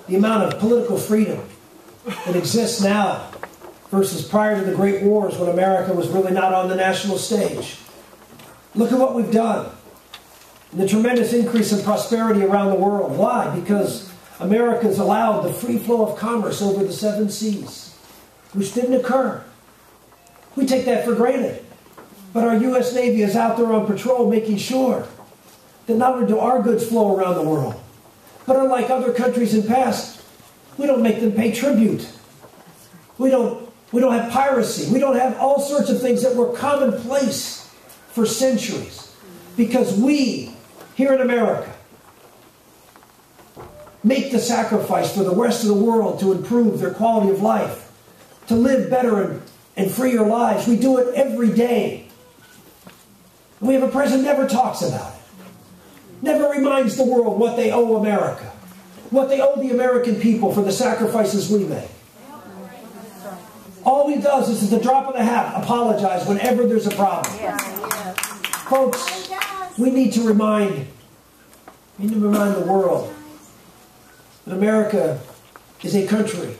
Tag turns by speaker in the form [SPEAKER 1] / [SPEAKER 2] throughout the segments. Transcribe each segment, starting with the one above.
[SPEAKER 1] the amount of political freedom that exists now versus prior to the Great Wars when America was really not on the national stage. Look at what we've done. And the tremendous increase in prosperity around the world. Why? Because America's allowed the free flow of commerce over the 7 seas, which didn't occur. We take that for granted. But our U.S. Navy is out there on patrol making sure that not only do our goods flow around the world, but unlike other countries in the past, we don't make them pay tribute. We don't have piracy. We don't have all sorts of things that were commonplace for centuries. Because we, here in America, make the sacrifice for the rest of the world to improve their quality of life, to live better and freer lives. We do it every day. We have a president who never talks about it. Never reminds the world what they owe America. What they owe the American people for the sacrifices we make. All he does is, at the drop of the hat, apologize whenever there's a problem. Folks, we need to remind the world that America is a country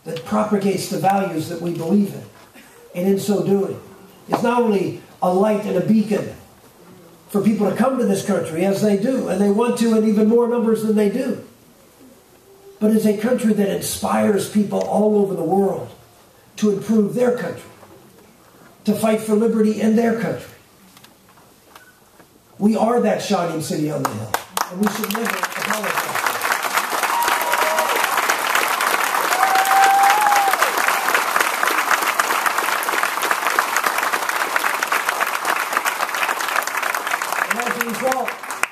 [SPEAKER 1] that propagates the values that we believe in. And in so doing, is not only a light and a beacon for people to come to this country, as they do, and they want to in even more numbers than they do, but is a country that inspires people all over the world to improve their country, to fight for liberty in their country. We are that shining city on the hill, and we should never apologize.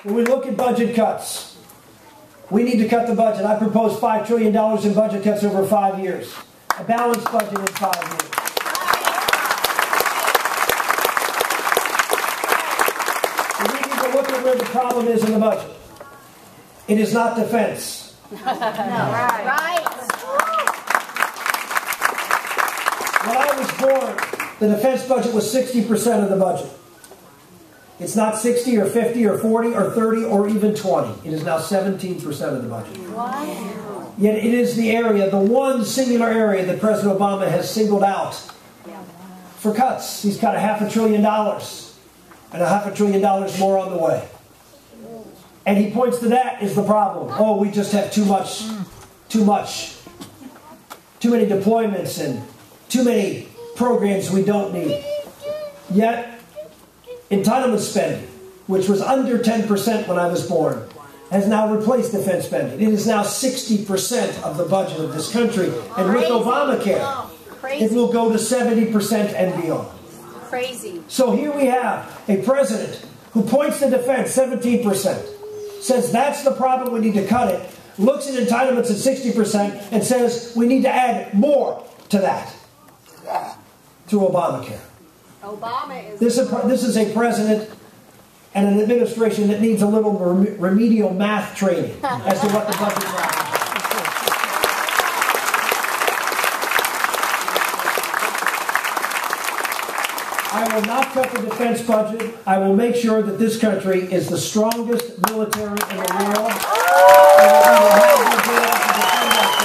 [SPEAKER 1] When we look at budget cuts, we need to cut the budget. I propose $5 trillion in budget cuts over 5 years. A balanced budget in 5 years. We need to look at where the problem is in the budget. It is not defense.
[SPEAKER 2] No. Right.
[SPEAKER 1] When I was born, the defense budget was 60% of the budget. It's not 60 or 50 or 40 or 30 or even 20. It is now 17% of the budget.
[SPEAKER 2] Wow.
[SPEAKER 1] Yet it is the area, the one singular area that President Obama has singled out for cuts. He's got $500 billion and $500 billion more on the way. And he points to that as the problem. Oh, we just have too many deployments and too many programs we don't need. Yet, entitlement spending, which was under 10% when I was born, has now replaced defense spending. It is now 60% of the budget of this country. And with Obamacare, it will go to 70% and beyond.
[SPEAKER 2] Crazy.
[SPEAKER 1] So here we have a president who points to defense, 17%, says that's the problem, we need to cut it, looks at entitlements at 60% and says we need to add more to that through Obamacare. This is a president and an administration that needs a little remedial math training as to what the budget is. I will not cut the defense budget. I will make sure that this country is the strongest military in the world. And that we will have the ability to defend ourselves.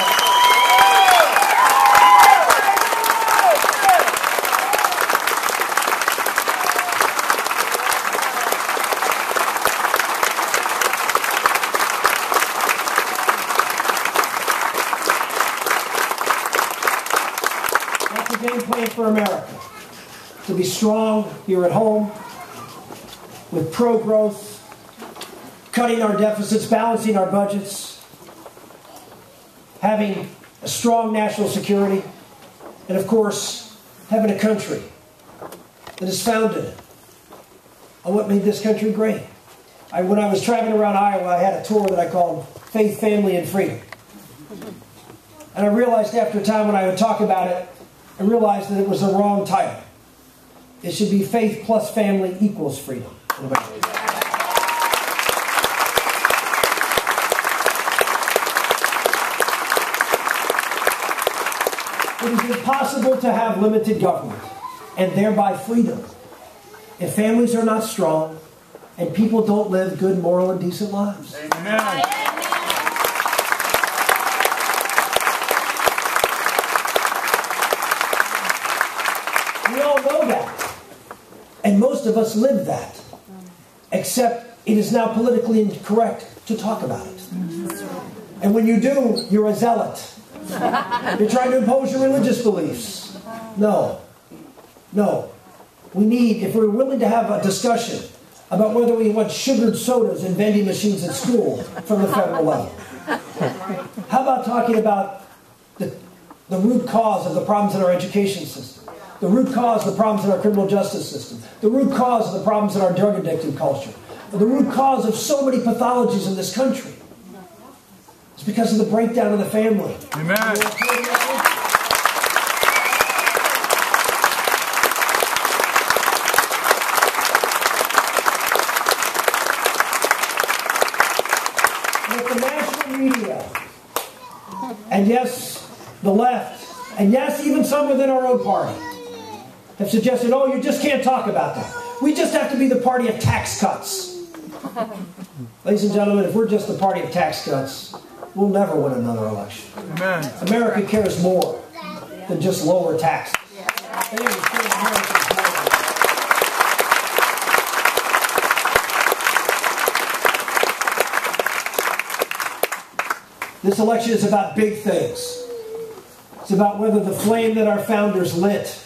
[SPEAKER 1] Game plan for America. To be strong here at home, with pro-growth, cutting our deficits, balancing our budgets, having a strong national security, and of course, having a country that is founded on what made this country great. When I was traveling around Iowa, I had a tour that I called Faith, Family, and Freedom. And I realized after a time when I would talk about it, I realized that it was the wrong title. It should be Faith plus Family equals Freedom. It is impossible to have limited government and thereby freedom if families are not strong, and people don't live good, moral, and decent lives.
[SPEAKER 3] Amen.
[SPEAKER 1] We all know that. And most of us live that. Except it is now politically incorrect to talk about it. And when you do, you're a zealot. You're trying to impose your religious beliefs. No. No. We need, if we're willing to have a discussion about whether we want sugared sodas in vending machines at school from the federal level. How about talking about the root cause of the problems in our education system? The root cause of the problems in our criminal justice system? The root cause of the problems in our drug addicted culture? The root cause of so many pathologies in this country? It's because of the breakdown of the family.
[SPEAKER 3] Amen. With the national media, and yes, the left, and yes, even some within our own party, have suggested, oh, you just can't talk about that. We just have to be the party of tax cuts. Ladies and gentlemen, if we're just the party of tax cuts, we'll never win another election. Amen.
[SPEAKER 1] America cares more than just lower taxes. This election is about big things. It's about whether the flame that our founders lit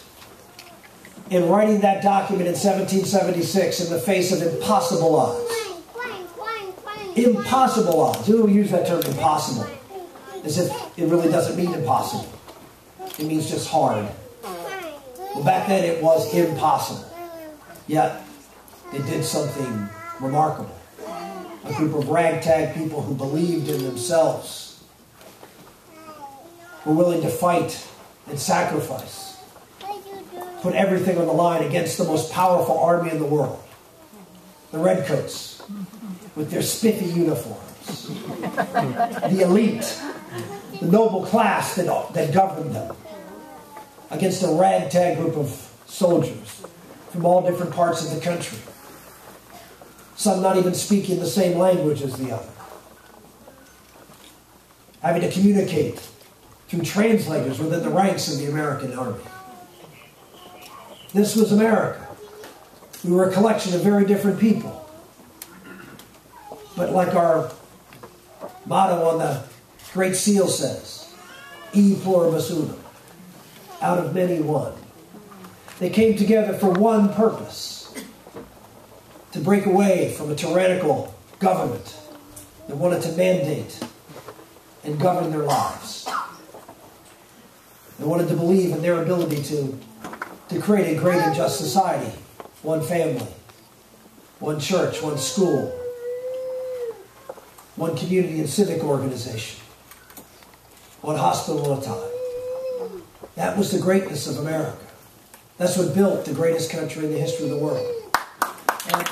[SPEAKER 1] in writing that document in 1776 in the face of impossible odds. Impossible odds. You don't use that term impossible as if it really doesn't mean impossible. It means just hard. Well, back then it was impossible. Yet they did something remarkable. A group of ragtag people who believed in themselves, were willing to fight and sacrifice, put everything on the line against the most powerful army in the world. The Redcoats, with their spiffy uniforms. The elite, the noble class that governed them. Against a ragtag group of soldiers from all different parts of the country. Some not even speaking the same language as the other. Having to communicate through translators within the ranks of the American army. This was America. We were a collection of very different people. But like our motto on the Great Seal says, E pluribus unum, out of many one. They came together for one purpose, to break away from a tyrannical government that wanted to mandate and govern their lives. They wanted to believe in their ability to create a great and just society. One family, one church, one school, one community and civic organization, one hospital at a time. That was the greatness of America. That's what built the greatest country in the history of the world. And